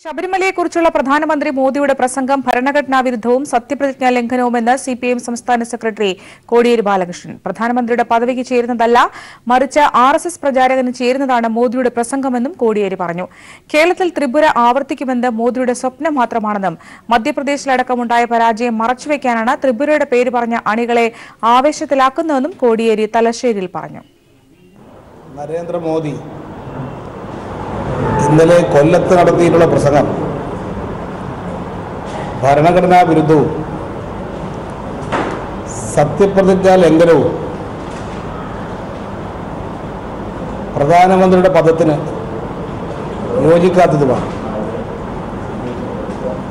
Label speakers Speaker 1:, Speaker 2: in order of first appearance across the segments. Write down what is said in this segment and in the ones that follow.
Speaker 1: ശബരിമലയെക്കുറിച്ചുള്ള പ്രധാനമന്ത്രി മോദിയുടെ പ്രസംഗം ഭരണഘടനാ വിരുദ്ധവും സത്യപ്രതിജ്ഞാ ലംഘനവുമെന്ന് സിപിഎം സംസ്ഥാന സെക്രട്ടറി കോടിയേരി ബാലകൃഷ്ണൻ. പ്രധാനമന്ത്രിയുടെ പദവിക്ക് ചേരുന്നതല്ല, മറിച്ച് RSS പ്രചാരകന് ചേരുന്നതാണ് മോദിയുടെ പ്രസംഗമെന്നും കോടിയേരി പറഞ്ഞു. കേരളത്തിൽ ത്രിപുര ആവർത്തിക്കുമെന്ന് മോദിയുടെ സ്വപ്നം മാത്രമാണെന്നും മധ്യപ്രദേശിലടക്കമുണ്ടായ പരാജയം മറച്ചുവെക്കാനാണ് ത്രിപുരയുടെ പേര് പറഞ്ഞ അണികളെ ആവേശത്തിലാക്കുന്നതെന്നും കോടിയേരി തലശ്ശേരിയിൽ പറഞ്ഞു.
Speaker 2: നരേന്ദ്രമോദി ഇന്നലെ കൊല്ലത്ത് നടത്തിയിട്ടുള്ള പ്രസംഗം ഭരണഘടനാ വിരുദ്ധവും സത്യപ്രതിജ്ഞാ ലംഘനവും പ്രധാനമന്ത്രിയുടെ പദത്തിന് യോജിക്കാത്തതുമാണ്.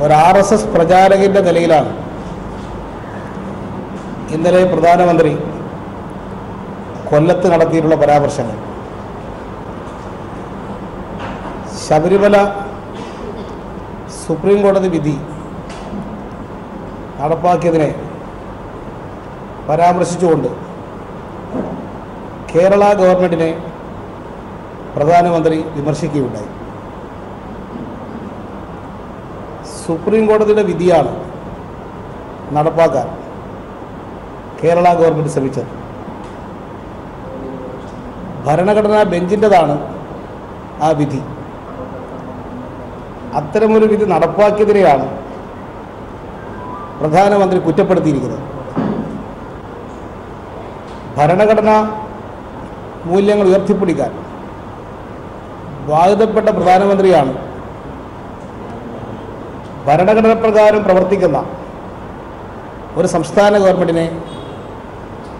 Speaker 2: ഒരു RSS പ്രചാരകന്റെ നിലയിലാണ് ഇന്നലെ പ്രധാനമന്ത്രി കൊല്ലത്ത് നടത്തിയിട്ടുള്ള പരാമർശങ്ങൾ. ശബരിമല സുപ്രീം കോടതി വിധി നടപ്പാക്കിയതിനെ പരാമർശിച്ചുകൊണ്ട് കേരള ഗവൺമെൻറ്റിനെ പ്രധാനമന്ത്രി വിമർശിക്കുകയുണ്ടായി. സുപ്രീം കോടതിയുടെ വിധിയാണ് നടപ്പാക്കാൻ കേരള ഗവൺമെൻറ് ശ്രമിച്ചത്. ഭരണഘടനാ ബെഞ്ചിൻ്റെതാണ് ആ വിധി. അത്തരമൊരു വിധി നടപ്പാക്കിയതിനെയാണ് പ്രധാനമന്ത്രി കുറ്റപ്പെടുത്തിയിരിക്കുന്നത്. ഭരണഘടനാ മൂല്യങ്ങൾ ഉയർത്തിപ്പിടിക്കാൻ ബാധിതപ്പെട്ട പ്രധാനമന്ത്രിയാണ് ഭരണഘടന പ്രകാരം പ്രവർത്തിക്കുന്ന ഒരു സംസ്ഥാന ഗവൺമെൻറ്റിനെ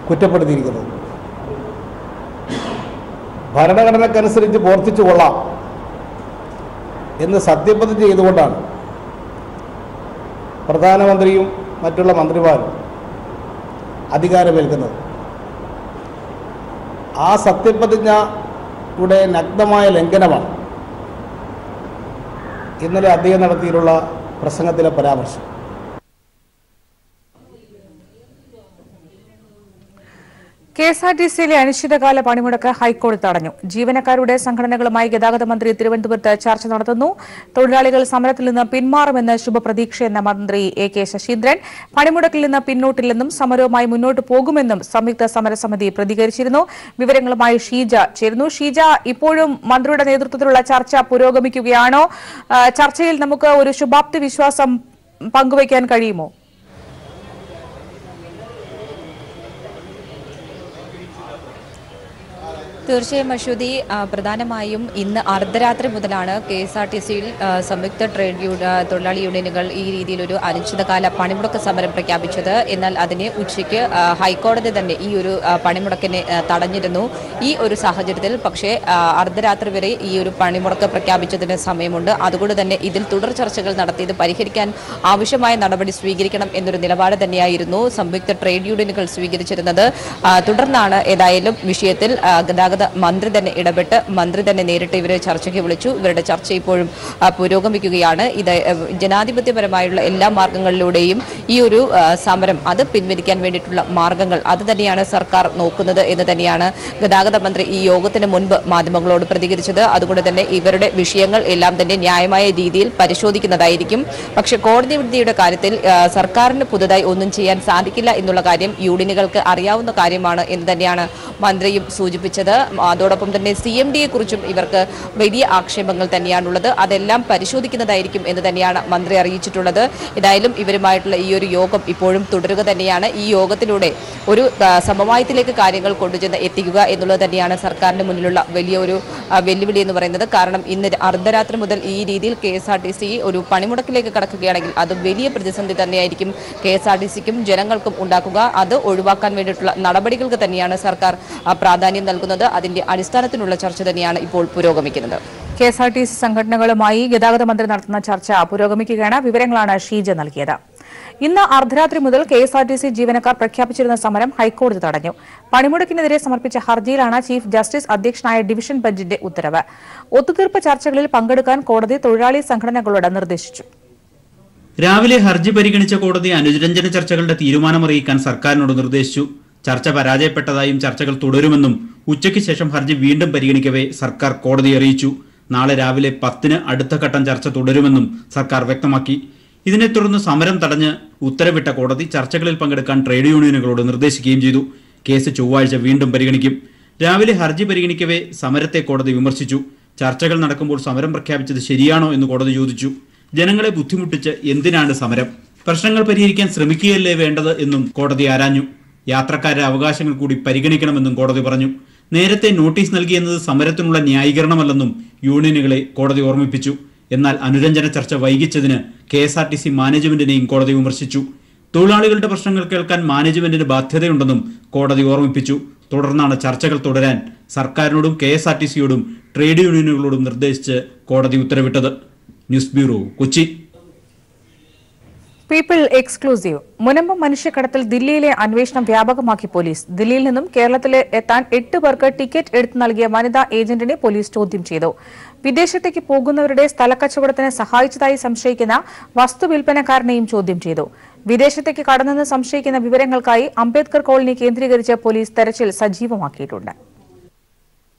Speaker 2: കുറ്റപ്പെടുത്തിയിരിക്കുന്നത്. ഭരണഘടനക്കനുസരിച്ച് പ്രവർത്തിച്ചു കൊള്ളാം എന്ന് സത്യപ്രതിജ്ഞ ചെയ്തുകൊണ്ടാണ് പ്രധാനമന്ത്രിയും മറ്റുള്ള മന്ത്രിമാരും അധികാരമേൽക്കുന്നത്. ആ സത്യപ്രതിജ്ഞയുടെ നഗ്നമായ ലംഘനമാണ് ഇന്നലെ അദ്ദേഹം നടത്തിയിട്ടുള്ള പ്രസംഗത്തിലെ പരാമർശം.
Speaker 1: KSRTCയിലെ അനിശ്ചിതകാല പണിമുടക്ക് ഹൈക്കോടതി തടഞ്ഞു. ജീവനക്കാരുടെ സംഘടനകളുമായി ഗതാഗത മന്ത്രി തിരുവനന്തപുരത്ത് ചർച്ച നടത്തുന്നു. തൊഴിലാളികൾ സമരത്തിൽ നിന്ന് പിന്മാറുമെന്ന് ശുഭപ്രതീക്ഷയെന്ന മന്ത്രി AK ശശീന്ദ്രൻ. പണിമുടക്കിൽ നിന്ന് പിന്നോട്ടില്ലെന്നും സമരവുമായി മുന്നോട്ട് പോകുമെന്നും സംയുക്ത സമരസമിതി പ്രതികരിച്ചിരുന്നു. വിവരങ്ങളുമായി ഷീജ ചേരുന്നു. ഷീജ, ഇപ്പോഴും മന്ത്രിയുടെ നേതൃത്വത്തിലുള്ള ചർച്ച പുരോഗമിക്കുകയാണോ? ചർച്ചയിൽ നമുക്ക് ഒരു ശുഭാപ്തി വിശ്വാസം പങ്കുവയ്ക്കാൻ കഴിയുമോ?
Speaker 3: തീർച്ചയായും അശ്വതി, പ്രധാനമായും ഇന്ന് അർദ്ധരാത്രി മുതലാണ് KSRTCയിൽ സംയുക്ത തൊഴിലാളി യൂണിയനുകൾ ഈ രീതിയിലൊരു അനിശ്ചിതകാല പണിമുടക്ക് സമരം പ്രഖ്യാപിച്ചത്. എന്നാൽ അതിനെ ഉച്ചയ്ക്ക് ഹൈക്കോടതി തന്നെ ഈ ഒരു പണിമുടക്കിനെ തടഞ്ഞിരുന്നു. ഈ ഒരു സാഹചര്യത്തിൽ പക്ഷേ അർദ്ധരാത്രി വരെ ഈ ഒരു പണിമുടക്ക് പ്രഖ്യാപിച്ചതിന് സമയമുണ്ട്. അതുകൊണ്ട് തന്നെ ഇതിൽ തുടർ ചർച്ചകൾ നടത്തി ഇത് പരിഹരിക്കാൻ ആവശ്യമായ നടപടി സ്വീകരിക്കണം എന്നൊരു നിലപാട് തന്നെയായിരുന്നു സംയുക്ത ട്രേഡ് യൂണിയനുകൾ സ്വീകരിച്ചിരുന്നത്. തുടർന്നാണ് ഏതായാലും വിഷയത്തിൽ ഗതാഗത മന്ത്രി തന്നെ ഇടപെട്ട് മന്ത്രി തന്നെ നേരിട്ട് ഇവരെ ചർച്ചയ്ക്ക് വിളിച്ചു. ഇവരുടെ ചർച്ച ഇപ്പോഴും പുരോഗമിക്കുകയാണ്. ഇത് ജനാധിപത്യപരമായുള്ള എല്ലാ മാർഗങ്ങളിലൂടെയും ഈ ഒരു സമരം അത് പിൻവലിക്കാൻ വേണ്ടിയിട്ടുള്ള മാർഗങ്ങൾ അത് തന്നെയാണ് സർക്കാർ നോക്കുന്നത് എന്ന് തന്നെയാണ് ഗതാഗത മന്ത്രി ഈ യോഗത്തിന് മുൻപ് മാധ്യമങ്ങളോട് പ്രതികരിച്ചത്. അതുകൊണ്ട് തന്നെ ഇവരുടെ വിഷയങ്ങൾ എല്ലാം തന്നെ ന്യായമായ രീതിയിൽ പരിശോധിക്കുന്നതായിരിക്കും. പക്ഷെ കോടതി വിധിയുടെ കാര്യത്തിൽ സർക്കാരിന് പുതുതായി ഒന്നും ചെയ്യാൻ സാധിക്കില്ല എന്നുള്ള കാര്യം യൂണിയനുകൾക്ക് അറിയാവുന്ന കാര്യമാണ് എന്ന് തന്നെയാണ് മന്ത്രിയും സൂചിപ്പിച്ചത്. അതോടൊപ്പം തന്നെ CMDയെ കുറിച്ചും ഇവർക്ക് വലിയ ആക്ഷേപങ്ങൾ തന്നെയാണുള്ളത്. അതെല്ലാം പരിശോധിക്കുന്നതായിരിക്കും എന്ന് തന്നെയാണ് മന്ത്രി അറിയിച്ചിട്ടുള്ളത്. ഏതായാലും ഇവരുമായിട്ടുള്ള ഈ ഒരു യോഗം ഇപ്പോഴും തുടരുക തന്നെയാണ്. ഈ യോഗത്തിലൂടെ ഒരു സമവായത്തിലേക്ക് കാര്യങ്ങൾ കൊണ്ടുചെന്ന് എത്തിക്കുക എന്നുള്ളത് തന്നെയാണ് സർക്കാരിന് മുന്നിലുള്ള വലിയൊരു വെല്ലുവിളി എന്ന് പറയുന്നത്. കാരണം ഇന്ന് അർദ്ധരാത്രി മുതൽ ഈ രീതിയിൽ KSRTC ഒരു പണിമുടക്കിലേക്ക് കടക്കുകയാണെങ്കിൽ അത് വലിയ പ്രതിസന്ധി തന്നെയായിരിക്കും KSRTCക്കും ജനങ്ങൾക്കും ഉണ്ടാക്കുക. അത് ഒഴിവാക്കാൻ വേണ്ടിയിട്ടുള്ള നടപടികൾക്ക് തന്നെയാണ് സർക്കാർ പ്രാധാന്യം നൽകുന്നത്. അതിന്റെ അടിസ്ഥാനത്തിലുള്ള ചർച്ച തന്നെയാണ് ഇപ്പോൾ പുരോഗമിക്കുന്നത്.
Speaker 1: KSRTC സംഘടനകളുമായി ഗതാഗത മന്ത്രി നടത്തുന്ന ചർച്ച പുരോഗമിക്കുകയാണ്. വിവരങ്ങളാണ് ഷീജ നൽകിയത്. ഇന്ന് അർദ്ധരാത്രി മുതൽ KSRTC ജീവനക്കാർ പ്രഖ്യാപിച്ചിരുന്ന സമരം ഹൈക്കോടതി തടഞ്ഞു. പണിമുടക്കിനെതിരെ സമർപ്പിച്ച ഹർജിയിലാണ് ചീഫ് ജസ്റ്റിസ് അധ്യക്ഷനായ ഡിവിഷൻ ബെഞ്ചിന്റെ ഉത്തരവ്. ഒത്തുതീർപ്പ് ചർച്ചകളിൽ പങ്കെടുക്കാൻ കോടതി തൊഴിലാളി സംഘടനകളോട് നിർദ്ദേശിച്ചു.
Speaker 4: രാവിലെ ഹർജി പരിഗണിച്ച കോടതി അനുരഞ്ജന ചർച്ചകളുടെ തീരുമാനമറിയിക്കാൻ സർക്കാരിനോട് നിർദ്ദേശിച്ചു. ചർച്ച പരാജയപ്പെട്ടതായും ചർച്ചകൾ തുടരുമെന്നും ഉച്ചയ്ക്ക് ശേഷം ഹർജി വീണ്ടും പരിഗണിക്കവേ സർക്കാർ കോടതിയെ അറിയിച്ചു. നാളെ രാവിലെ 10-ന് അടുത്ത ഘട്ടം ചർച്ച തുടരുമെന്നും സർക്കാർ വ്യക്തമാക്കി. ഇതിനെ തുടർന്ന് സമരം തടഞ്ഞ് ഉത്തരവിട്ട കോടതി ചർച്ചകളിൽ പങ്കെടുക്കാൻ ട്രേഡ് യൂണിയനുകളോട് നിർദ്ദേശിക്കുകയും ചെയ്തു. കേസ് ചൊവ്വാഴ്ച വീണ്ടും പരിഗണിക്കും. രാവിലെ ഹർജി പരിഗണിക്കവേ സമരത്തെ കോടതി വിമർശിച്ചു. ചർച്ചകൾ നടക്കുമ്പോൾ സമരം പ്രഖ്യാപിച്ചത് ശരിയാണോ എന്ന് കോടതി ചോദിച്ചു. ജനങ്ങളെ ബുദ്ധിമുട്ടിച്ച് എന്തിനാണ് സമരം? പ്രശ്നങ്ങൾ പരിഹരിക്കാൻ ശ്രമിക്കുകയല്ലേ വേണ്ടത് എന്നും കോടതി ആരാഞ്ഞു. യാത്രക്കാരുടെ അവകാശങ്ങൾ കൂടി പരിഗണിക്കണമെന്നും കോടതി പറഞ്ഞു. നേരത്തെ നോട്ടീസ് നൽകിയെന്നത് സമരത്തിനുള്ള ന്യായീകരണമല്ലെന്നും യൂണിയനുകളെ കോടതി ഓർമ്മിപ്പിച്ചു. എന്നാൽ അനുരഞ്ജന ചർച്ച വൈകിച്ചതിന് KSRTC മാനേജ്മെന്റിനെയും കോടതി വിമർശിച്ചു. തൊഴിലാളികളുടെ പ്രശ്നങ്ങൾ കേൾക്കാൻ മാനേജ്മെന്റിന് ബാധ്യതയുണ്ടെന്നും കോടതി ഓർമ്മിപ്പിച്ചു. തുടർന്നാണ് ചർച്ചകൾ തുടരാൻ സർക്കാരിനോടും KSRTCയോടും ട്രേഡ് യൂണിയനുകളോടും നിർദ്ദേശിച്ച് കോടതി ഉത്തരവിട്ടത്. News bureau, Kochi.
Speaker 1: People exclusive. Munambam മനുഷ്യക്കടത്തിൽ ദില്ലിയിലെ അന്വേഷണം വ്യാപകമാക്കി പോലീസ്. ദില്ലിയിൽ നിന്നും കേരളത്തിൽ എത്താൻ 8 പേർക്ക് ടിക്കറ്റ് എടുത്തു നൽകിയ വനിതാ ഏജന്റിനെ പോലീസ് ചോദ്യം ചെയ്തു. വിദേശത്തേക്ക് പോകുന്നവരുടെ സ്ഥലക്കച്ചവടത്തിന് സഹായിച്ചതായി സംശയിക്കുന്ന വസ്തു വിൽപ്പനക്കാരനെയും ചോദ്യം ചെയ്തു. വിദേശത്തേക്ക് കടന്നെന്ന് സംശയിക്കുന്ന വിവരങ്ങൾക്കായി അംബേദ്കർ കോളനി കേന്ദ്രീകരിച്ച് പോലീസ് തെരച്ചിൽ സജീവമാക്കിയിട്ടുണ്ട്.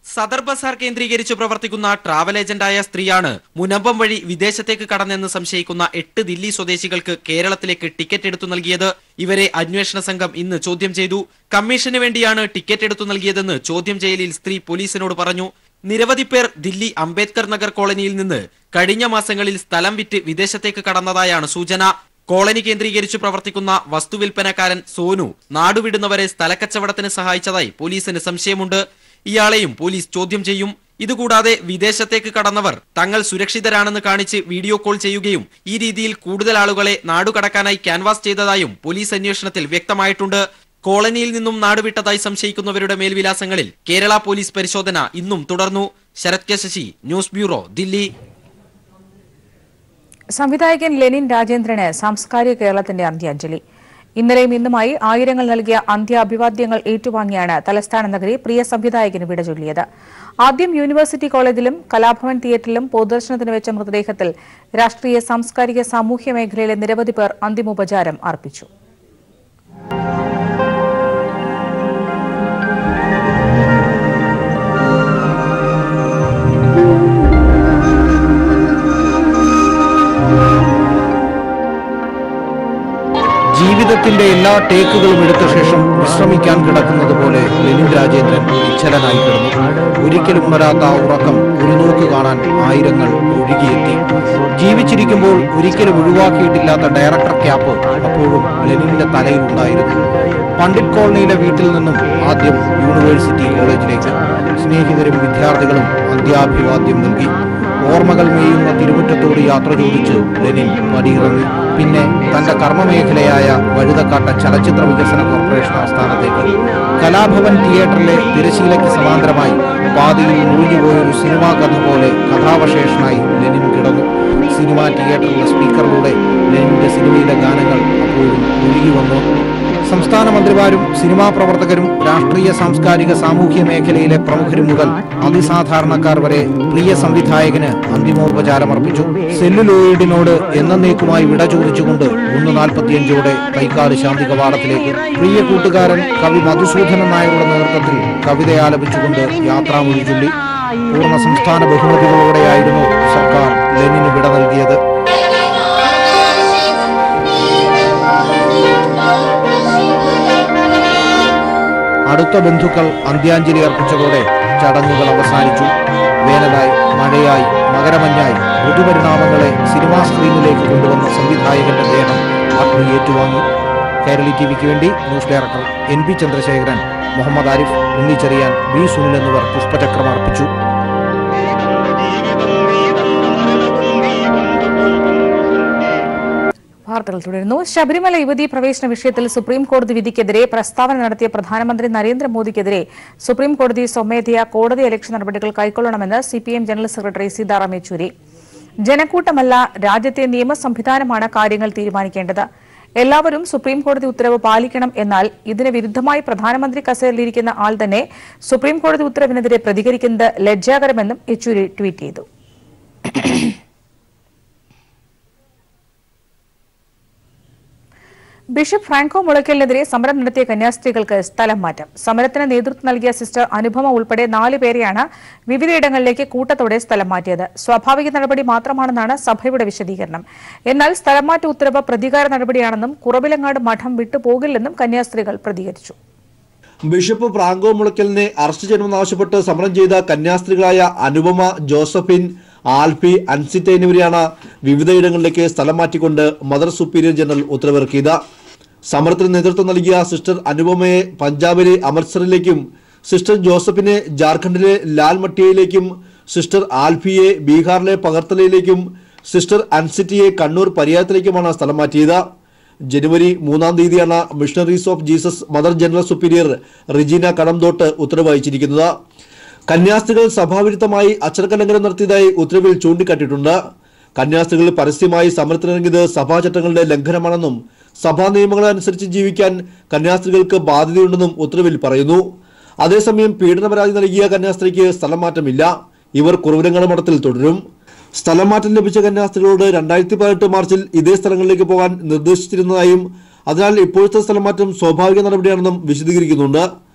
Speaker 5: സദർ ബസാർ കേന്ദ്രീകരിച്ച് പ്രവർത്തിക്കുന്ന ട്രാവൽ ഏജന്റായ സ്ത്രീയാണ് മുനമ്പം വഴി വിദേശത്തേക്ക് കടന്നെന്ന് സംശയിക്കുന്ന 8 ദില്ലി സ്വദേശികൾക്ക് കേരളത്തിലേക്ക് ടിക്കറ്റ് എടുത്തു നൽകിയത്. ഇവരെ അന്വേഷണ സംഘം ഇന്ന് ചോദ്യം ചെയ്തു. കമ്മീഷന് വേണ്ടിയാണ് ടിക്കറ്റ് എടുത്തു നൽകിയതെന്ന് ചോദ്യം ചെയ്യലിൽ സ്ത്രീ പോലീസിനോട് പറഞ്ഞു. നിരവധി പേർ ദില്ലി അംബേദ്കർ നഗർ കോളനിയിൽ നിന്ന് കഴിഞ്ഞ മാസങ്ങളിൽ സ്ഥലം വിറ്റ് വിദേശത്തേക്ക് കടന്നതായാണ് സൂചന. കോളനി കേന്ദ്രീകരിച്ച് പ്രവർത്തിക്കുന്ന വസ്തുവിൽപ്പനക്കാരൻ സോനു നാടുവിടുന്നവരെ സ്ഥലക്കച്ചവടത്തിന് സഹായിച്ചതായി പോലീസിന് സംശയമുണ്ട്. ഇയാളെയും പോലീസ് ചോദ്യം ചെയ്യും. ഇതുകൂടാതെ വിദേശത്തേക്ക് കടന്നവർ തങ്ങൾ സുരക്ഷിതരാണെന്ന് കാണിച്ച് വീഡിയോ കോൾ ചെയ്യുകയും ഈ രീതിയിൽ കൂടുതൽ ആളുകളെ നാടുകടക്കാനായി ക്യാൻവാസ് ചെയ്തതായും പോലീസ് അന്വേഷണത്തിൽ വ്യക്തമായിട്ടുണ്ട്. കോളനിയിൽ നിന്നും നാടുവിട്ടതായി സംശയിക്കുന്നവരുടെ മേൽവിലാസങ്ങളിൽ കേരള പോലീസ് പരിശോധന ഇന്നും തുടർന്നു. Sharath K Sasi, news bureau, Delhi.
Speaker 1: സംവിധായകൻ ലെനിൻ രാജേന്ദ്രന് സാംസ്കാരിക കേരളത്തിന്റെ അന്ത്യാഞ്ജലി. ഇന്നലെയും ഇന്നുമായി ആയിരങ്ങൾ നൽകിയ അന്ത്യാഭിവാദ്യങ്ങൾ ഏറ്റുവാങ്ങിയാണ് തലസ്ഥാന നഗരി പ്രിയ സംവിധായകന് വിട ചൊല്ലിയത്. ആദ്യം യൂണിവേഴ്സിറ്റി കോളേജിലും കലാഭവൻ തിയേറ്ററിലും പൊതുദർശനത്തിന് വെച്ച മൃതദേഹത്തിൽ രാഷ്ട്രീയ, സാംസ്കാരിക, സാമൂഹ്യ മേഖലയിലെ നിരവധി പേർ അന്തിമോപചാരം അർപ്പിച്ചു.
Speaker 6: ജീവിതത്തിന്റെ എല്ലാ ടേക്കുകളും എടുത്ത ശേഷം വിശ്രമിക്കാൻ കിടക്കുന്നത് പോലെ ലെനിൻ രാജേന്ദ്രൻ നിശ്ചലനായി കിടന്നു. ഒരിക്കലും ഉണരാത്ത ആ ഉറക്കം ഒരു നോക്ക് കാണാൻ ആയിരങ്ങൾ ഒഴുകിയെത്തി. ജീവിച്ചിരിക്കുമ്പോൾ ഒരിക്കലും ഒഴിവാക്കിയിട്ടില്ലാത്ത ഡയറക്ടർ ക്യാപ്പ് അപ്പോഴും ലെനിന്റെ തലയിൽ ഉണ്ടായിരുന്നു. പണ്ഡിറ്റ് കോളനിയിലെ വീട്ടിൽ നിന്നും ആദ്യം യൂണിവേഴ്സിറ്റി കോളേജിലേക്ക് സ്നേഹിതരും വിദ്യാർത്ഥികളും അന്ത്യാഭിവാദ്യം നൽകി. ഓർമ്മകൾ മേയുന്ന തിരുമുറ്റത്തോട് യാത്ര ചോദിച്ച് ലെനിൻ പടിയിറങ്ങി. പിന്നെ തന്റെ കർമ്മമേഖലയായ വഴുതക്കാട്ട ചലച്ചിത്ര വികസന കോർപ്പറേഷൻ ആസ്ഥാനത്തേക്ക്. കലാഭവൻ തിയേറ്ററിലെ തിരശീലയ്ക്ക് സമാന്തരമായി പാതിയിൽ മുഴുകിപ്പോയൊരു സിനിമാ കഥ പോലെ കഥാവശേഷനായി ലെനിൻ കിടന്നു. സിനിമാ തിയേറ്ററിലെ സ്പീക്കറിലൂടെ ലെനിന്റെ സിനിമയിലെ ഗാനങ്ങൾ അപ്പോഴും ഒഴുകി വന്നു. സംസ്ഥാന മന്ത്രിമാരും സിനിമാ പ്രവർത്തകരും രാഷ്ട്രീയ, സാംസ്കാരിക, സാമൂഹ്യ മേഖലയിലെ പ്രമുഖരും മുതൽ അതിസാധാരണക്കാർ വരെ പ്രിയ സംവിധായകന് അന്തിമോപചാരമർപ്പിച്ചു. സെല്ലുലോയിഡിനോട് എന്നേക്കുമായി വിട ചോദിച്ചുകൊണ്ട് 3:45 കൈക്കാട് ശാന്തി കവാടത്തിലേക്ക് പ്രിയ കൂട്ടുകാരൻ കവി മധുസൂദനൻ നായരുടെ നേതൃത്വത്തിൽ കവിതയാലപിച്ചുകൊണ്ട് യാത്രാമൊഴി ചൊല്ലി. പൂർണ്ണ സംസ്ഥാന ബഹുമതികളോടെയായിരുന്നു സർക്കാർ ലെനിന് വിട നൽകിയത്. അടുത്ത ബന്ധുക്കൾ അന്ത്യാഞ്ജലി അർപ്പിച്ചതോടെ ചടങ്ങുകൾ അവസാനിച്ചു. വേനലായി, മഴയായി, മകരമഞ്ഞായി ഋതുപരിണാമങ്ങളെ സിനിമാ സ്ക്രീനിലേക്ക് കൊണ്ടുവന്ന സംവിധായകന്റെ ദേഹം അഗ്നി ഏറ്റുവാങ്ങി. കേരളി ടിവിക്ക് വേണ്ടി news director NP Chandrasekharan, Muhammad Arif, Unnicheriyan, B Sunil എന്നിവർ പുഷ്പചക്രം അർപ്പിച്ചു.
Speaker 1: വാർത്തകൾ തുടരുന്നു. ശബരിമല യുവതീ പ്രവേശന വിഷയത്തിൽ സുപ്രീം കോടതി വിധിക്കെതിരെ പ്രസ്താവന നടത്തിയ പ്രധാനമന്ത്രി നരേന്ദ്രമോദിക്കെതിരെ സുപ്രീം കോടതി സ്വമേധയാ കോടതി അലക്ഷ്യ നടപടികൾ കൈക്കൊള്ളണമെന്ന് CPM general secretary Sitaram Yechury. ജനക്കൂട്ടമല്ല, രാജ്യത്തെ നിയമ സംവിധാനമാണ് കാര്യങ്ങൾ തീരുമാനിക്കേണ്ടത്. എല്ലാവരും സുപ്രീം കോടതി ഉത്തരവ് പാലിക്കണം. എന്നാൽ ഇതിന് വിരുദ്ധമായി പ്രധാനമന്ത്രി കസേരയിലിരിക്കുന്ന ആൾ തന്നെ സുപ്രീം കോടതി ഉത്തരവിനെതിരെ പ്രതികരിക്കുന്നത് ലജ്ജാകരമെന്നും യെച്ചൂരി ട്വീറ്റ് ചെയ്തു. ബിഷപ്പ് ഫ്രാങ്കോ മുളയ്ക്കലിനെതിരെ സമരം നടത്തിയ കന്യാസ്ത്രീകൾക്ക് സ്ഥലം മാറ്റം. സമരത്തിന് നേതൃത്വം നൽകിയ സിസ്റ്റർ അനുപമ ഉൾപ്പെടെ 4 പേരെയാണ് വിവിധയിടങ്ങളിലേക്ക് കൂട്ടത്തോടെ സ്ഥലം മാറ്റിയത്. സ്വാഭാവിക നടപടി മാത്രമാണെന്നാണ് സഭയുടെ വിശദീകരണം. എന്നാൽ സ്ഥലം മാറ്റ ഉത്തരവ് പ്രതികാര നടപടിയാണെന്നും കുറവിലങ്ങാട് മഠം വിട്ടുപോകില്ലെന്നും കന്യാസ്ത്രീകൾ പ്രതികരിച്ചു.
Speaker 6: ബിഷപ്പ് ഫ്രാങ്കോ മുളയ്ക്കലിനെ അറസ്റ്റ് ചെയ്യണമെന്നാവശ്യപ്പെട്ട് സമരം ചെയ്ത കന്യാസ്ത്രീകളായ അനുപമ, ജോസഫിൻ, ആൽഫി, അൻസിറ്റ എന്നിവരെയാണ് വിവിധയിടങ്ങളിലേക്ക് സ്ഥലം മാറ്റിക്കൊണ്ട് മദർ സുപ്പീരിയർ ജനറൽ ഉത്തരവിറക്കിയത്. സമരത്തിന് നേതൃത്വം നൽകിയ സിസ്റ്റർ അനുപമയെ പഞ്ചാബിലെ അമൃത്സറിലേക്കും, സിസ്റ്റർ ജോസഫിനെ ജാർഖണ്ഡിലെ ലാൽമട്ടിയയിലേക്കും, സിസ്റ്റർ ആൽഫിയെ ബീഹാറിലെ പകർത്തലയിലേക്കും, സിസ്റ്റർ അൻസിറ്റിയെ കണ്ണൂർ പരിയാരത്തിലേക്കുമാണ് സ്ഥലം മാറ്റിയത്. ജനുവരി 3-ാം തീയതിയാണ് Missionaries of Jesus mother general superior Regina Kadamthottu ഉത്തരവ് അയച്ചിരിക്കുന്നത്. കന്യാസ്ത്രീകൾ സഭാവിരുദ്ധമായി അച്ചടക്കലംഘനം നടത്തിയതായി ഉത്തരവിൽ ചൂണ്ടിക്കാട്ടിയിട്ടുണ്ട്. കന്യാസ്ത്രീകൾ പരസ്യമായി സമരത്തിനിറങ്ങിയത് സഭാചട്ടങ്ങളുടെ ലംഘനമാണെന്നും സഭാ നിയമങ്ങൾ അനുസരിച്ച് ജീവിക്കാൻ കന്യാസ്ത്രീകൾക്ക് ബാധ്യതയുണ്ടെന്നും ഉത്തരവിൽ പറയുന്നു. അതേസമയം പീഡന പരാതി നൽകിയ കന്യാസ്ത്രീക്ക് സ്ഥലം മാറ്റമില്ല. ഇവർ കുറവിലങ്ങാട് മഠത്തിൽ തുടരും. സ്ഥലം മാറ്റം ലഭിച്ച കന്യാസ്ത്രീകളോട് 2018 മാർച്ചിൽ ഇതേ സ്ഥലങ്ങളിലേക്ക് പോകാൻ നിർദ്ദേശിച്ചിരുന്നതായും അതിനാൽ ഇപ്പോഴത്തെ സ്ഥലം മാറ്റം സ്വാഭാവിക നടപടിയാണെന്നും വിശദീകരിക്കുന്നുണ്ട്.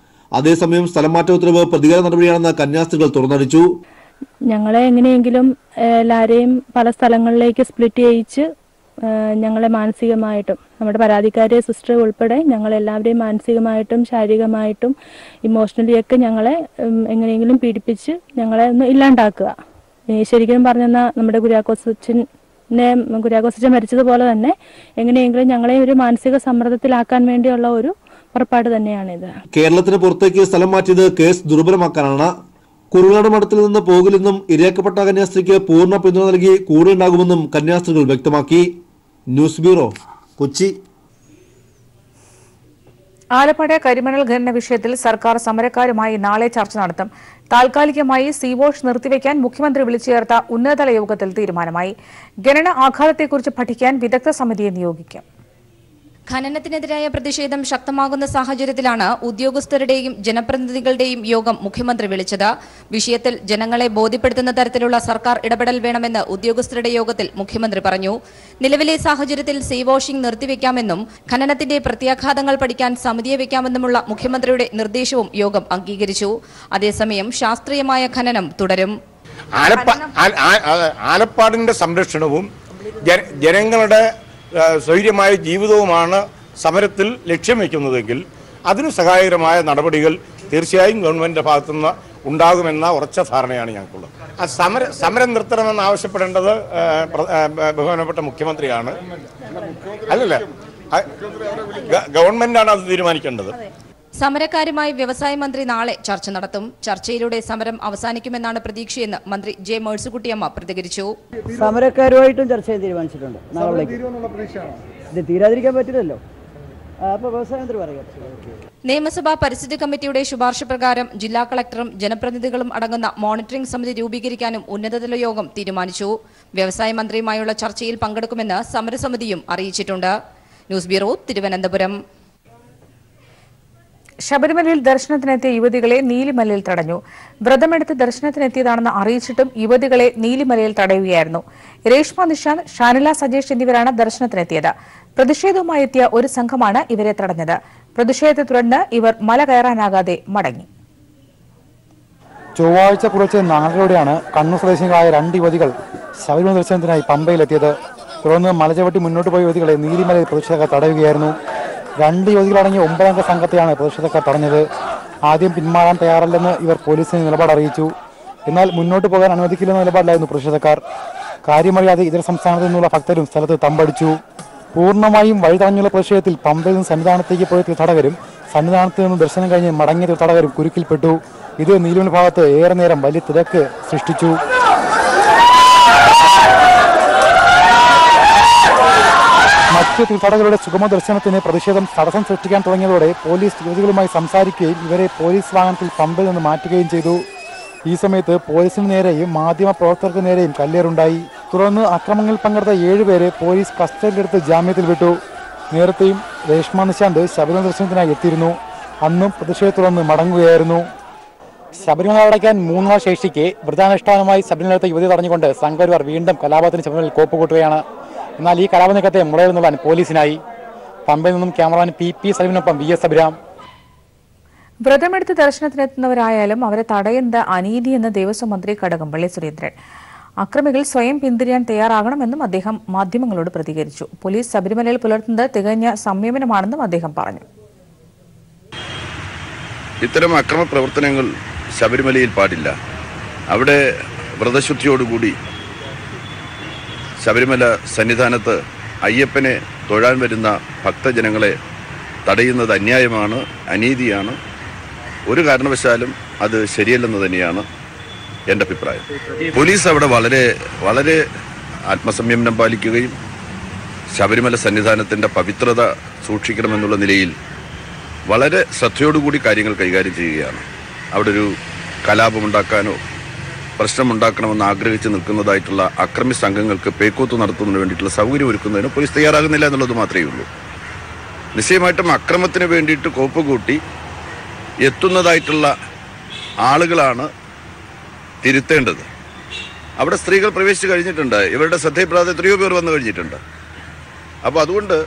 Speaker 6: അതേസമയം സ്ഥലം മാറ്റ ഉത്തരവ് പ്രതികാര നടപടിയാണെന്ന് കന്യാസ്ത്രീകൾ തുറന്നടിച്ചു.
Speaker 7: ഞങ്ങളെ എങ്ങനെയെങ്കിലും എല്ലാവരെയും പല സ്ഥലങ്ങളിലേക്ക് സ്പ്ലിറ്റ് ചെയ്യിച്ച് ഞങ്ങളെ മാനസികമായിട്ടും നമ്മുടെ പരാതിക്കാരെ സിസ്റ്റർ ഉൾപ്പെടെ ഞങ്ങളെല്ലാവരെയും മാനസികമായിട്ടും ശാരീരികമായിട്ടും ഇമോഷണലി ഒക്കെ ഞങ്ങളെ എങ്ങനെയെങ്കിലും പീഡിപ്പിച്ച് ഞങ്ങളെ ഒന്ന് ഇല്ലാണ്ടാക്കുക. ശരിക്കും പറഞ്ഞാൽ നമ്മുടെ കുര്യാക്കോസച്ചൻ മരിച്ചതുപോലെ തന്നെ എങ്ങനെയെങ്കിലും ഞങ്ങളെ ഒരു മാനസിക സമ്മർദ്ദത്തിലാക്കാൻ വേണ്ടിയുള്ള ഒരു പുറപ്പാട് തന്നെയാണിത്.
Speaker 6: കേരളത്തിന് പുറത്തേക്ക് സ്ഥലം മാറ്റിയത് കേസ് ദുർബലമാക്കാനാണ്. കുറുകാട് മഠത്തിൽ നിന്ന് പോകില്ലെന്നും ഇരയാക്കപ്പെട്ട കന്യാസ്ത്രീക്ക് പൂർണ്ണ പിന്തുണ നൽകി കൂടെ ഉണ്ടാകുമെന്നും കന്യാസ്ത്രീകൾ വ്യക്തമാക്കി. News bureau, Kochi.
Speaker 1: ആലപ്പാട് കരിമണൽ ഖനന വിഷയത്തിൽ സർക്കാർ സമരക്കാരുമായി നാളെ ചർച്ച നടത്തും. താൽക്കാലികമായി സീവോഷ് നിർത്തിവെക്കാൻ മുഖ്യമന്ത്രി വിളിച്ചു ചേർത്ത ഉന്നതതല യോഗത്തിൽ തീരുമാനമായി. ഖനന ആഘാതത്തെക്കുറിച്ച് പഠിക്കാൻ വിദഗ്ധ സമിതിയെ നിയോഗിക്കും.
Speaker 3: ഖനനത്തിനെതിരായ പ്രതിഷേധം ശക്തമാകുന്ന സാഹചര്യത്തിലാണ് ഉദ്യോഗസ്ഥരുടെയും ജനപ്രതിനിധികളുടെയും യോഗം മുഖ്യമന്ത്രി വിളിച്ചത്. വിഷയത്തിൽ ജനങ്ങളെ ബോധ്യപ്പെടുത്തുന്ന തരത്തിലുള്ള സർക്കാർ ഇടപെടൽ വേണമെന്ന് ഉദ്യോഗസ്ഥരുടെ യോഗത്തിൽ മുഖ്യമന്ത്രി പറഞ്ഞു. നിലവിലെ സാഹചര്യത്തിൽ സീ വാഷിംഗ് നിർത്തിവെക്കാമെന്നും ഖനനത്തിന്റെ പ്രത്യാഘാതങ്ങൾ പഠിക്കാൻ സമിതിയെ വെക്കാമെന്നുമുള്ള മുഖ്യമന്ത്രിയുടെ നിർദ്ദേശവും യോഗം അംഗീകരിച്ചു. അതേസമയം ശാസ്ത്രീയമായ ഖനനം തുടരും.
Speaker 8: ആലപ്പാടിന്റെ സംരക്ഷണവും ജനങ്ങളുടെ സ്വൈര്യമായ ജീവിതവുമാണ് സമരത്തിൽ ലക്ഷ്യം വയ്ക്കുന്നതെങ്കിൽ അതിന് സഹായകരമായ നടപടികൾ തീർച്ചയായും ഗവൺമെന്റിന്റെ ഭാഗത്തുനിന്ന് ഉണ്ടാകുമെന്ന ഉറച്ച ധാരണയാണ് ഞങ്ങൾക്കുള്ളത്. സമരം നിർത്തണമെന്ന് ആവശ്യപ്പെടേണ്ടത് ബഹുമാനപ്പെട്ട മുഖ്യമന്ത്രിയാണ്, അല്ലല്ലേ? ഗവൺമെന്റാണ് അത് തീരുമാനിക്കേണ്ടത്.
Speaker 3: സമരക്കാരുമായി വ്യവസായ മന്ത്രി നാളെ ചർച്ച നടത്തും. ചർച്ചയിലൂടെ സമരം അവസാനിക്കുമെന്നാണ് പ്രതീക്ഷയെന്ന് മന്ത്രി ജെ മേഴ്സിക്കുട്ടിയമ്മ പ്രതികരിച്ചു.
Speaker 9: സമരക്കാരുമായിട്ടും ചർച്ച ചെയ്യാൻ തീരുമാനിച്ചിട്ടുണ്ട്. ഇത് തീരാതിരിക്കാൻ പറ്റില്ലല്ലോ. വ്യവസായ മന്ത്രി പറയാം.
Speaker 3: നിയമസഭാ പരിസ്ഥിതി കമ്മിറ്റിയുടെ ശുപാർശ പ്രകാരം ജില്ലാ കളക്ടറും ജനപ്രതിനിധികളും അടങ്ങുന്ന മോണിറ്ററിംഗ് സമിതി രൂപീകരിക്കാനും ഉന്നതതല യോഗം തീരുമാനിച്ചു. വ്യവസായ മന്ത്രിയുമായുള്ള ചർച്ചയിൽ പങ്കെടുക്കുമെന്ന് സമരസമിതിയും അറിയിച്ചിട്ടുണ്ട്. News bureau, Thiruvananthapuram.
Speaker 1: ശബരിമലയിൽ ദർശനത്തിനെത്തിയ യുവതികളെ നീലിമലയിൽ തടഞ്ഞു. വ്രതമെടുത്ത് ദർശനത്തിനെത്തിയതാണെന്ന് അറിയിച്ചിട്ടും യുവതികളെ നീലിമലയിൽ തടയുകയായിരുന്നു. രേഷ്മ നിഷാന്ത്, ഷാനില സജേഷ് എന്നിവരാണ് ദർശനത്തിനെത്തിയത്. പ്രതിഷേധവുമായി എത്തിയ ഒരു സംഘമാണ് ഇവരെ തടഞ്ഞത്. പ്രതിഷേധത്തെ തുടർന്ന് ഇവർ മല കയറാനാകാതെ മടങ്ങി.
Speaker 10: ചൊവ്വാഴ്ച പുലർച്ചെ 4:00-ഓടെയാണ് കണ്ണൂർ സ്വദേശികളായ 2 യുവതികൾ ശബരിമല ദർശനത്തിനായി പമ്പയിലെത്തിയത്. തുടർന്ന് മലചവിട്ടി മുന്നോട്ട് പോയ യുവതികളെ നീലിമലയിൽ പ്രതിഷേധക്കാർ തടയുകയായിരുന്നു. 2 യുവതികളടങ്ങിയ 9-അംഗ സംഘത്തെയാണ് പ്രതിഷേധക്കാർ തടഞ്ഞത്. ആദ്യം പിന്മാറാൻ തയ്യാറല്ലെന്ന് ഇവർ പോലീസിന് നിലപാട് അറിയിച്ചു. എന്നാൽ മുന്നോട്ട് പോകാൻ അനുവദിക്കില്ലെന്ന നിലപാടിലായിരുന്നു പ്രതിഷേധക്കാർ. കാര്യമറിയാതെ ഇതര സംസ്ഥാനത്തു നിന്നുള്ള ഭക്തരും സ്ഥലത്ത് തമ്പടിച്ചു. പൂർണ്ണമായും വഴി തടഞ്ഞുള്ള പ്രതിഷേധത്തിൽ പമ്പയിൽ നിന്ന് സന്നിധാനത്തേക്ക് പോയ തീർത്ഥാടകരും സന്നിധാനത്ത് നിന്ന് ദർശനം കഴിഞ്ഞ് മടങ്ങിയ തീർത്ഥാടകരും കുരുക്കിൽപ്പെട്ടു. ഇത് നീലിമല ഭാഗത്ത് ഏറെ നേരം വലിയ തിരക്ക് സൃഷ്ടിച്ചു. മറ്റ് തീർത്ഥാടകരുടെ സുഗമ ദർശനത്തിന് പ്രതിഷേധം തടസ്സം സൃഷ്ടിക്കാൻ തുടങ്ങിയതോടെ പോലീസ് യുവതികളുമായി സംസാരിക്കുകയും ഇവരെ പോലീസ് വാഹനത്തിൽ പമ്പയിൽ നിന്ന് മാറ്റുകയും ചെയ്തു. ഈ സമയത്ത് പോലീസിന് നേരെയും മാധ്യമ പ്രവർത്തകർക്ക് നേരെയും കല്ലേറുണ്ടായി. തുടർന്ന് അക്രമങ്ങളിൽ പങ്കെടുത്ത 7 പേരെ പോലീസ് കസ്റ്റഡിയിലെടുത്ത് ജാമ്യത്തിൽ വിട്ടു. നേരത്തെയും രേഷ്മ നിശാന്ത് ശബരിമല ദർശനത്തിനായി എത്തിയിരുന്നു. അന്നും പ്രതിഷേധത്തെ തുടർന്ന് മടങ്ങുകയായിരുന്നു. ശബരിമല അടയ്ക്കാൻ 3 നാൾ ശേഷിക്കെ വ്രതാനുഷ്ഠാനമായി ശബരിമലത്തെ യുവതി തടഞ്ഞുകൊണ്ട് സംഘപരിവാർ വീണ്ടും കലാപത്തിന് ശബരിമലയിൽ കോപ്പുകൂട്ടുകയാണ്. എന്നാൽ ഈ കലാപ നീക്കത്തെ മുളയിൽ നിന്നുള്ളാൻ പോലീസിനായി. പമ്പയിൽ നിന്നും ക്യാമറാമാൻ PP സലീമിനൊപ്പം VS അഭിരാം.
Speaker 1: വ്രതമെടുത്ത് ദർശനത്തിനെത്തുന്നവരായാലും അവരെ തടയുന്നത് അനീതിയെന്ന് ദേവസ്വം മന്ത്രി കടകംപള്ളി സുരേന്ദ്രൻ. അക്രമികൾ സ്വയം പിന്തിരിയാൻ തയ്യാറാകണമെന്നും അദ്ദേഹം മാധ്യമങ്ങളോട് പ്രതികരിച്ചു. പോലീസ് ശബരിമലയിൽ പുലർത്തുന്നത് തികഞ്ഞ സംയമനമാണെന്നും അദ്ദേഹം പറഞ്ഞു.
Speaker 11: ഇത്തരം അക്രമ പ്രവർത്തനങ്ങൾ ശബരിമലയിൽ പാടില്ല. അവിടെ വ്രതശുദ്ധിയോടുകൂടി ശബരിമല സന്നിധാനത്ത് അയ്യപ്പനെ തൊഴാൻ വരുന്ന ഭക്തജനങ്ങളെ തടയുന്നത് അന്യായമാണ്, അനീതിയാണ്. ഒരു കാരണവശാലും അത് ശരിയല്ലെന്ന് തന്നെയാണ് എൻ്റെ അഭിപ്രായം. പോലീസ് അവിടെ വളരെ വളരെ ആത്മസംയമനം പാലിക്കുകയും ശബരിമല സന്നിധാനത്തിൻ്റെ പവിത്രത സൂക്ഷിക്കണമെന്നുള്ള നിലയിൽ വളരെ ശ്രദ്ധയോടുകൂടി കാര്യങ്ങൾ കൈകാര്യം ചെയ്യുകയാണ്. അവിടെ ഒരു കലാപമുണ്ടാക്കാനോ പ്രശ്നമുണ്ടാക്കണമെന്ന് ആഗ്രഹിച്ച് നിൽക്കുന്നതായിട്ടുള്ള അക്രമി സംഘങ്ങൾക്ക് പേക്കൂത്ത് നടത്തുന്നതിന് വേണ്ടിയിട്ടുള്ള സൗകര്യം ഒരുക്കുന്നതിന് പോലീസ് തയ്യാറാകുന്നില്ല എന്നുള്ളത് മാത്രമേ ഉള്ളൂ. നിശ്ചയമായിട്ടും അക്രമത്തിന് വേണ്ടിയിട്ട് കോപ്പ് കൂട്ടി എത്തുന്നതായിട്ടുള്ള ആളുകളാണ് തിരുത്തേണ്ടത്. അവിടെ സ്ത്രീകൾ പ്രവേശിച്ച് കഴിഞ്ഞിട്ടുണ്ട്. ഇവരുടെ ശ്രദ്ധയിൽപ്പെടാതെ എത്രയോ പേർ വന്നു കഴിഞ്ഞിട്ടുണ്ട്. അപ്പോൾ അതുകൊണ്ട്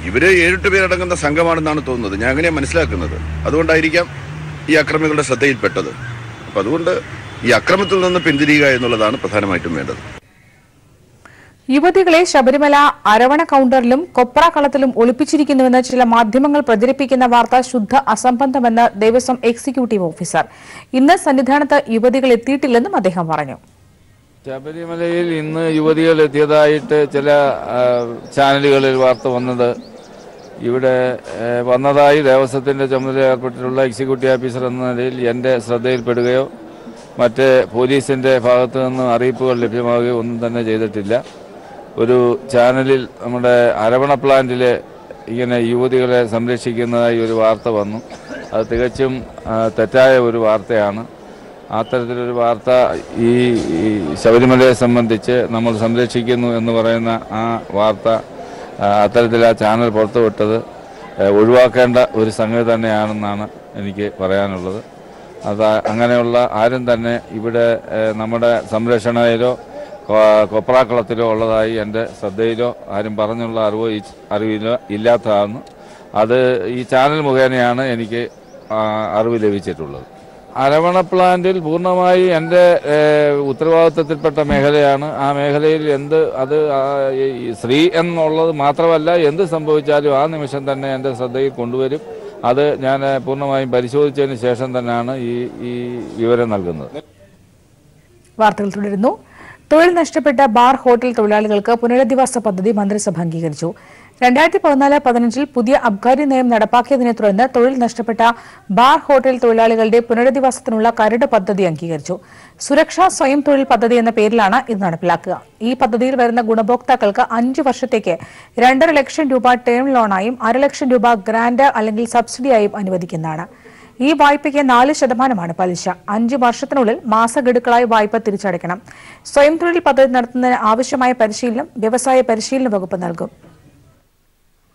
Speaker 11: ഇവർ 7-8 പേരടങ്ങുന്ന സംഘമാണെന്നാണ് തോന്നുന്നത്. ഞാൻ അങ്ങനെയാണ് മനസ്സിലാക്കുന്നത്. അതുകൊണ്ടായിരിക്കാം ഈ അക്രമികളുടെ ശ്രദ്ധയിൽപ്പെട്ടത്. അപ്പം അതുകൊണ്ട് ഈ അക്രമത്തിൽ നിന്ന് പിന്തിരിയുക എന്നുള്ളതാണ് പ്രധാനമായിട്ടും വേണ്ടത്.
Speaker 1: യുവതികളെ ശബരിമല അരവണ കൌണ്ടറിലും കൊപ്ര കളത്തിലും ഒളിപ്പിച്ചിരിക്കുന്നുവെന്ന് ചില മാധ്യമങ്ങൾ പ്രചരിപ്പിക്കുന്ന വാർത്ത ശുദ്ധ അസംബന്ധമെന്ന് ദേവസ്വം എക്സിക്യൂട്ടീവ് ഓഫീസർ. ഇന്ന് സന്നിധാനത്ത് യുവതികൾ എത്തിയിട്ടില്ലെന്നും അദ്ദേഹം പറഞ്ഞു.
Speaker 12: ശബരിമലയിൽ ഇന്ന് യുവതികൾ എത്തിയതായിട്ട് ചില ചാനലുകളിൽ വാർത്ത വന്നത് ഇവിടെ വന്നതായി ദേവസ്വത്തിന്റെ ചുമതല ഏർപ്പെട്ടിട്ടുള്ള എക്സിക്യൂട്ടീവ് ഓഫീസർ എന്ന നിലയിൽ എൻ്റെ ശ്രദ്ധയിൽപ്പെടുകയോ മറ്റ് പോലീസിന്റെ ഭാഗത്തു നിന്ന് അറിയിപ്പുകൾ ലഭ്യമാവുകയോ ഒന്നും തന്നെ ചെയ്തിട്ടില്ല. ഒരു ചാനലിൽ നമ്മുടെ അരവണ പ്ലാന്റിൽ ഇങ്ങനെ യുവതികളെ സംരക്ഷിക്കുന്നതായി ഒരു വാർത്ത വന്നു. അത് തികച്ചും തെറ്റായ ഒരു വാർത്തയാണ്. അത്തരത്തിലൊരു വാർത്ത ഈ ശബരിമലയെ സംബന്ധിച്ച് നമ്മൾ സംരക്ഷിക്കുന്നു എന്ന് പറയുന്ന ആ വാർത്ത അത്തരത്തിൽ ആ ചാനൽ പുറത്തുവിട്ടത് ഒഴിവാക്കേണ്ട ഒരു സംഗതി തന്നെയാണെന്നാണ് എനിക്ക് പറയാനുള്ളത്. അത് അങ്ങനെയുള്ള ആരും തന്നെ ഇവിടെ നമ്മുടെ സംരക്ഷണയിലോ കൊപ്രാക്കളത്തിലോ ഉള്ളതായി എൻ്റെ ശ്രദ്ധയിലോ ആരും പറഞ്ഞുള്ള അറിവിലോ ഇല്ലാത്തതാണ്. അത് ഈ ചാനൽ മുഖേനയാണ് എനിക്ക് അറിവ് ലഭിച്ചിട്ടുള്ളത്. അരവണ പ്ലാന്റിൽ പൂർണ്ണമായി എൻ്റെ ഉത്തരവാദിത്വത്തിൽപ്പെട്ട മേഖലയാണ്. ആ മേഖലയിൽ അത് സ്ത്രീ എന്നുള്ളത് മാത്രമല്ല, എന്ത് സംഭവിച്ചാലും ആ നിമിഷം തന്നെ എൻ്റെ ശ്രദ്ധയിൽ കൊണ്ടുവരും. അത് ഞാൻ പൂർണ്ണമായും പരിശോധിച്ചതിന് ശേഷം തന്നെയാണ് ഈ വിവരം നൽകുന്നത്.
Speaker 1: വാർത്തകൾ തുടരുന്നു. തൊഴിൽ നഷ്ടപ്പെട്ട ബാർ ഹോട്ടൽ തൊഴിലാളികൾക്ക് പുനരധിവാസ പദ്ധതി മന്ത്രിസഭ അംഗീകരിച്ചു. 2014-15 പുതിയ അബ്കാരി നയം നടപ്പാക്കിയതിനെ തുടർന്ന് തൊഴിൽ നഷ്ടപ്പെട്ട ബാർ ഹോട്ടൽ തൊഴിലാളികളുടെ പുനരധിവാസത്തിനുള്ള കരട് പദ്ധതി അംഗീകരിച്ചു. സുരക്ഷാ സ്വയം തൊഴിൽ പദ്ധതി എന്ന പേരിലാണ് ഇത് നടപ്പിലാക്കുക. ഈ പദ്ധതിയിൽ വരുന്ന ഗുണഭോക്താക്കൾക്ക് 5 വർഷത്തേക്ക് 2.5 ലക്ഷം രൂപ ടേം ലോണായും 1.5 ലക്ഷം രൂപ ഗ്രാന്റ് അല്ലെങ്കിൽ സബ്സിഡിയായും അനുവദിക്കുന്നതാണ്. ഈ വായ്പയ്ക്ക് 4% പലിശ. 5 വർഷത്തിനുള്ളിൽ മാസഗഡുക്കളായി വായ്പ തിരിച്ചടയ്ക്കണം. സ്വയം തൊഴിൽ പദ്ധതി നടത്തുന്നതിന് ആവശ്യമായ പരിശീലനം വ്യവസായ പരിശീലന വകുപ്പ് നൽകും.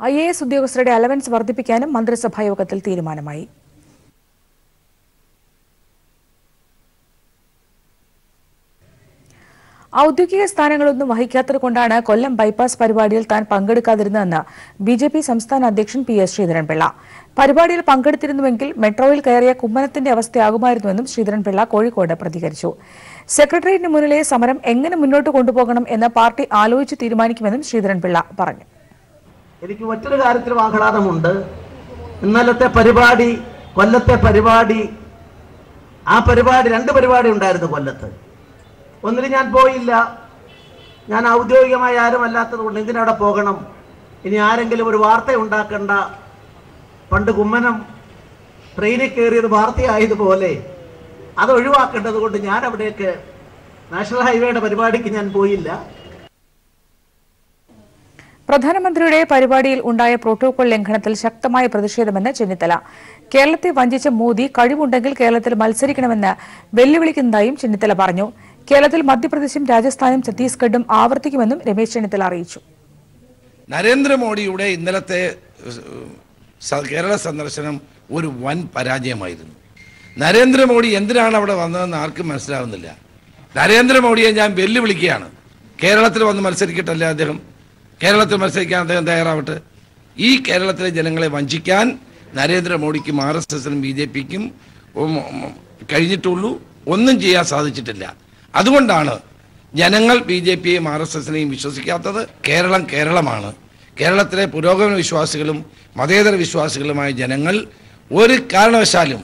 Speaker 1: IAS ഉദ്യോഗസ്ഥരുടെ അലവൻസ് വർദ്ധിപ്പിക്കാനും മന്ത്രിസഭാ യോഗത്തിൽ തീരുമാനമായി. ഔദ്യോഗിക സ്ഥാനങ്ങളൊന്നും വഹിക്കാത്തതുകൊണ്ടാണ് കൊല്ലം ബൈപ്പാസ് പരിപാടിയിൽ താൻ പങ്കെടുക്കാതിരുന്നതെന്ന് BJP സംസ്ഥാന അധ്യക്ഷൻ PS ശ്രീധരൻപിള്ള. പരിപാടിയിൽ പങ്കെടുത്തിരുന്നുവെങ്കിൽ മെട്രോയിൽ കയറിയ കുമ്മനത്തിന്റെ അവസ്ഥയാകുമായിരുന്നുവെന്നും ശ്രീധരൻപിള്ള കോഴിക്കോട് പ്രതികരിച്ചു. സെക്രട്ടേറിയറ്റിന് മുന്നിലെ സമരം എങ്ങനെ മുന്നോട്ട് കൊണ്ടുപോകണം എന്ന് പാർട്ടി ആലോചിച്ച് തീരുമാനിക്കുമെന്നും ശ്രീധരൻപിള്ള പറഞ്ഞു.
Speaker 13: എനിക്ക് മറ്റൊരു കാര്യത്തിലും ആഹ്ലാദമുണ്ട്. ഇന്നലത്തെ പരിപാടി, കൊല്ലത്തെ പരിപാടി, ആ പരിപാടി 2 പരിപാടി ഉണ്ടായിരുന്നു കൊല്ലത്ത്. ഒന്നിൽ ഞാൻ പോയില്ല. ഞാൻ ഔദ്യോഗികമായി ആരും അല്ലാത്തത് കൊണ്ട് എന്തിനവിടെ പോകണം? ഇനി ആരെങ്കിലും ഒരു വാർത്ത ഉണ്ടാക്കണ്ട. പണ്ട് കുമ്മനം ട്രെയിനിൽ കയറിയത് വാർത്തയായതുപോലെ അത് ഒഴിവാക്കേണ്ടത് കൊണ്ട് ഞാൻ അവിടേക്ക് നാഷണൽ ഹൈവേയുടെ പരിപാടിക്ക് ഞാൻ പോയില്ല.
Speaker 1: പ്രധാനമന്ത്രിയുടെ പരിപാടിയിൽ ഉണ്ടായ പ്രോട്ടോകോൾ ലംഘനത്തിൽ ശക്തമായ പ്രതിഷേധമെന്ന് ചെന്നിത്തല. കേരളത്തെ വഞ്ചിച്ച മോദി കഴിവുണ്ടെങ്കിൽ കേരളത്തിൽ മത്സരിക്കണമെന്ന് വെല്ലുവിളിക്കുന്നതായും ചെന്നിത്തല പറഞ്ഞു. കേരളത്തിൽ മധ്യപ്രദേശും രാജസ്ഥാനും ഛത്തീസ്ഗഡും ആവർത്തിക്കുമെന്നും രമേശ് ചെന്നിത്തല അറിയിച്ചു.
Speaker 14: നരേന്ദ്രമോദിയുടെ ഇന്നലത്തെ കേരള സന്ദർശനം ഒരു വൻ പരാജയമായിരുന്നു. നരേന്ദ്രമോദി എന്തിനാണ് അവിടെ വന്നതെന്ന് ആർക്കും മനസ്സിലാവുന്നില്ല. നരേന്ദ്രമോദിയെ ഞാൻ വെല്ലുവിളിക്കുകയാണ്. കേരളത്തിൽ വന്ന് മത്സരിക്കട്ടല്ലേ അദ്ദേഹം? കേരളത്തിൽ മത്സരിക്കാൻ അദ്ദേഹം തയ്യാറാവട്ടെ. ഈ കേരളത്തിലെ ജനങ്ങളെ വഞ്ചിക്കാൻ നരേന്ദ്രമോദിക്കും RSSനും BJPക്കും കഴിഞ്ഞിട്ടുള്ളൂ. ഒന്നും ചെയ്യാൻ സാധിച്ചിട്ടില്ല. അതുകൊണ്ടാണ് ജനങ്ങൾ BJPയെയും RSSനെയും വിശ്വസിക്കാത്തത്. കേരളം കേരളമാണ്. കേരളത്തിലെ പുരോഗമന വിശ്വാസികളും മതേതര വിശ്വാസികളുമായ ജനങ്ങൾ ഒരു കാരണവശാലും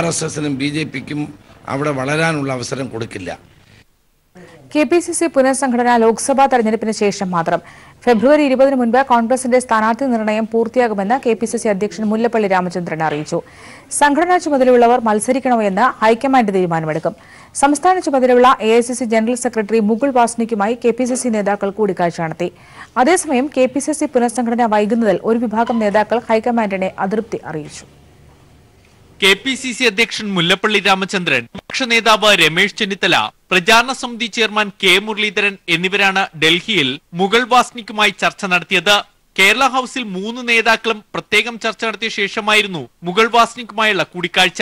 Speaker 14: RSSനും BJPക്കും അവിടെ വളരാനുള്ള അവസരം കൊടുക്കില്ല.
Speaker 1: KPCC പുനഃസംഘടന ലോക്സഭാ തെരഞ്ഞെടുപ്പിന് ശേഷം മാത്രം ഫെബ്രുവരി 20 മുൻപ് കോൺഗ്രസിന്റെ സ്ഥാനാർത്ഥി നിർണയം പൂർത്തിയാകുമെന്ന് KPCC അധ്യക്ഷൻ മുല്ലപ്പള്ളി രാമചന്ദ്രൻ അറിയിച്ചു. സംഘടനാ ചുമതലയുള്ളവർ മത്സരിക്കണോ എന്ന് ഹൈക്കമാൻഡ് തീരുമാനമെടുക്കും. സംസ്ഥാന ചുമതലയുള്ള AICC ജനറൽ സെക്രട്ടറി മുകുൾ വാസ്നിക്കുമായി KPCC നേതാക്കൾ കൂടിക്കാഴ്ച നടത്തി. അതേസമയം KPCC പുനഃസംഘടന വൈകുന്നതിൽ ഒരു വിഭാഗം നേതാക്കൾ ഹൈക്കമാൻഡിനെ അതൃപ്തി അറിയിച്ചു.
Speaker 15: KPCC അധ്യക്ഷൻ മുല്ലപ്പള്ളി രാമചന്ദ്രൻ, പ്രതിപക്ഷ നേതാവ് രമേശ് ചെന്നിത്തല, പ്രചാരണ സമിതി ചെയർമാൻ K മുരളീധരൻ എന്നിവരാണ് ഡൽഹിയിൽ മുകുൾ വാസ്നിക്കുമായി ചർച്ച നടത്തിയത്. കേരള ഹൌസിൽ 3 നേതാക്കളും പ്രത്യേകം ചർച്ച നടത്തിയ ശേഷമായിരുന്നു മുകുൾ വാസ്നിക്കുമായുള്ള കൂടിക്കാഴ്ച.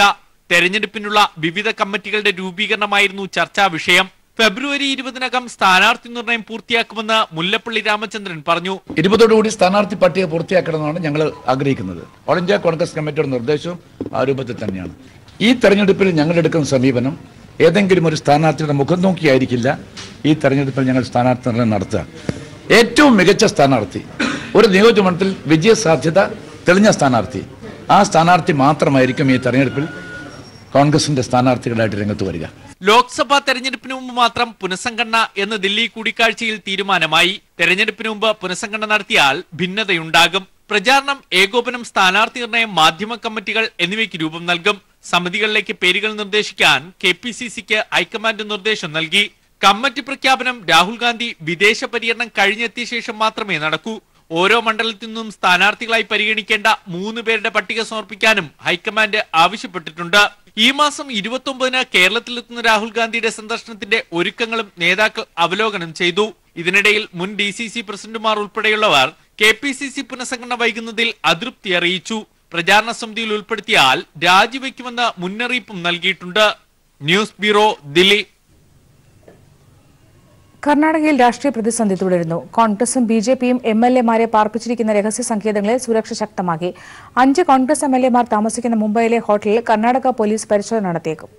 Speaker 15: തെരഞ്ഞെടുപ്പിനുള്ള വിവിധ കമ്മിറ്റികളുടെ രൂപീകരണമായിരുന്നു ചർച്ചാ വിഷയം. ഫെബ്രുവരി 20-നകം സ്ഥാനാർത്ഥി നിർണയം പൂർത്തിയാക്കുമെന്ന് മുല്ലപ്പള്ളി രാമചന്ദ്രൻ പറഞ്ഞു.
Speaker 16: 20-ഓടുകൂടി സ്ഥാനാർത്ഥി പട്ടിക പൂർത്തിയാക്കണമെന്നാണ് ഞങ്ങൾ ആഗ്രഹിക്കുന്നത്. ഓൾ ഇന്ത്യ കോൺഗ്രസ് കമ്മിറ്റിയുടെ നിർദ്ദേശവും ആ രൂപത്തിൽ തന്നെയാണ്. ഈ തെരഞ്ഞെടുപ്പിൽ ഞങ്ങൾ എടുക്കുന്ന സമീപനം ഏതെങ്കിലും ഒരു സ്ഥാനാർത്ഥിയുടെ മുഖം നോക്കിയായിരിക്കില്ല. ഈ തെരഞ്ഞെടുപ്പിൽ ഞങ്ങൾ സ്ഥാനാർത്ഥി നിർണയം നടത്തുക. ഏറ്റവും മികച്ച സ്ഥാനാർത്ഥി, ഒരു നിയോജകമണ്ഡലത്തിൽ വിജയസാധ്യത തെളിഞ്ഞ സ്ഥാനാർത്ഥി, ആ സ്ഥാനാർത്ഥി മാത്രമായിരിക്കും ഈ തെരഞ്ഞെടുപ്പിൽ കോൺഗ്രസിന്റെ സ്ഥാനാർത്ഥികളായിട്ട് രംഗത്ത് വരിക.
Speaker 15: ലോക്സഭാ തെരഞ്ഞെടുപ്പിന് മുമ്പ് മാത്രം പുനഃസംഘടന എന്ന് ദില്ലി കൂടിക്കാഴ്ചയിൽ തീരുമാനമായി. തെരഞ്ഞെടുപ്പിന് മുമ്പ് പുനഃസംഘടന നടത്തിയാൽ ഭിന്നതയുണ്ടാകും. പ്രചാരണം, ഏകോപനം, സ്ഥാനാർത്ഥി നിർണയം, മാധ്യമ കമ്മിറ്റികൾ എന്നിവയ്ക്ക് രൂപം നൽകും. സമിതികളിലേക്ക് പേരുകൾ നിർദ്ദേശിക്കാൻ KPCCക്ക് ഹൈക്കമാൻഡ് നിർദ്ദേശം നൽകി. കമ്മിറ്റി പ്രഖ്യാപനം രാഹുൽ ഗാന്ധി വിദേശ പര്യടനം കഴിഞ്ഞെത്തിയ ശേഷം മാത്രമേ നടക്കൂ. ഓരോ മണ്ഡലത്തിൽ നിന്നും സ്ഥാനാർത്ഥികളായി പരിഗണിക്കേണ്ട 3 പേരുടെ പട്ടിക സമർപ്പിക്കാനും ഹൈക്കമാൻഡ് ആവശ്യപ്പെട്ടിട്ടുണ്ട്. ഈ മാസം 29-ന് കേരളത്തിലെത്തുന്ന രാഹുൽ ഗാന്ധിയുടെ സന്ദർശനത്തിന്റെ ഒരുക്കങ്ങളും നേതാക്കൾ അവലോകനം ചെയ്തു. ഇതിനിടയിൽ മുൻ DCC പ്രസിഡന്റുമാർ ഉൾപ്പെടെയുള്ളവർ KPCC പുനഃസംഘടന വൈകുന്നതിൽ അതൃപ്തി അറിയിച്ചു. പ്രചാരണ സമിതിയിൽ ഉൾപ്പെടുത്തിയാൽ രാജിവെക്കുമെന്ന് മുന്നറിയിപ്പും നൽകിയിട്ടുണ്ട്. News bureau, Delhi.
Speaker 1: കർണാടകയിൽ രാഷ്ട്രീയ പ്രതിസന്ധി തുടരുന്നു. കോൺഗ്രസും BJPയും MLA-മാരെ പാർപ്പിച്ചിരിക്കുന്ന രഹസ്യ സങ്കേതങ്ങളിൽ സുരക്ഷ ശക്തമാക്കി. 5 കോൺഗ്രസ് MLA-മാർ താമസിക്കുന്ന മുംബൈയിലെ ഹോട്ടലിൽ കർണാടക പോലീസ് പരിശോധന നടത്തിയേക്കും.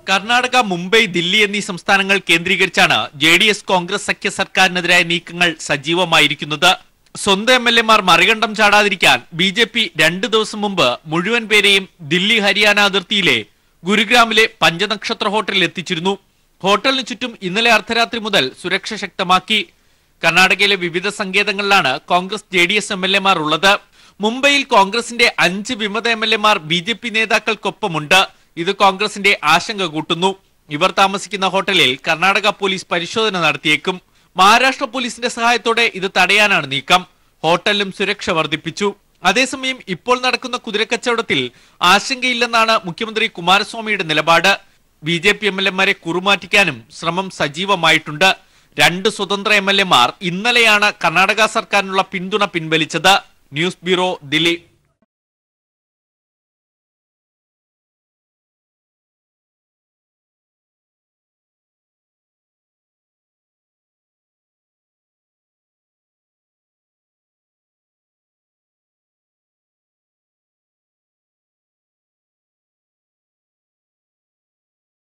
Speaker 15: കർണാടക, മുംബൈ, ദില്ലി എന്നീ സംസ്ഥാനങ്ങൾ കേന്ദ്രീകരിച്ചാണ് JDS കോൺഗ്രസ് സഖ്യ സർക്കാരിനെതിരായ നീക്കങ്ങൾ സജീവമായിരിക്കുന്നത്. സ്വന്തം MLA-മാർ മറികണ്ഠം ചാടാതിരിക്കാൻ BJP 2 ദിവസം മുമ്പ് മുഴുവൻ പേരെയും ദില്ലി ഹരിയാന അതിർത്തിയിലെ ഗുരുഗ്രാമിലെ പഞ്ചനക്ഷത്ര ഹോട്ടലിൽ എത്തിച്ചിരുന്നു. ഹോട്ടലിന് ചുറ്റും ഇന്നലെ അർദ്ധരാത്രി മുതൽ സുരക്ഷ ശക്തമാക്കി. കർണാടകയിലെ വിവിധ സങ്കേതങ്ങളിലാണ് കോൺഗ്രസ് JDS MLA-മാർ ഉള്ളത്. മുംബൈയിൽ കോൺഗ്രസിന്റെ 5 വിമത MLA-മാർ BJP നേതാക്കൾക്കൊപ്പമുണ്ട്. ഇത് കോൺഗ്രസിന്റെ ആശങ്ക കൂട്ടുന്നു. ഇവർ താമസിക്കുന്ന ഹോട്ടലിൽ കർണാടക പോലീസ് പരിശോധന നടത്തിയേക്കും. മഹാരാഷ്ട്ര പോലീസിന്റെ സഹായത്തോടെ ഇത് തടയാനാണ് നീക്കം. ഹോട്ടലിലും സുരക്ഷ വർദ്ധിപ്പിച്ചു. അതേസമയം ഇപ്പോൾ നടക്കുന്ന കുതിരക്കച്ചവടത്തിൽ ആശങ്കയില്ലെന്നാണ് മുഖ്യമന്ത്രി കുമാരസ്വാമിയുടെ നിലപാട്. BJP MLA-മാരെ കുറുമാറ്റിക്കാനും ശ്രമം സജീവമായിട്ടുണ്ട്. 2 സ്വതന്ത്ര MLA-മാർ ഇന്നലെയാണ് കർണാടക സർക്കാരിനുള്ള പിന്തുണ പിൻവലിച്ചത്. News bureau, Delhi.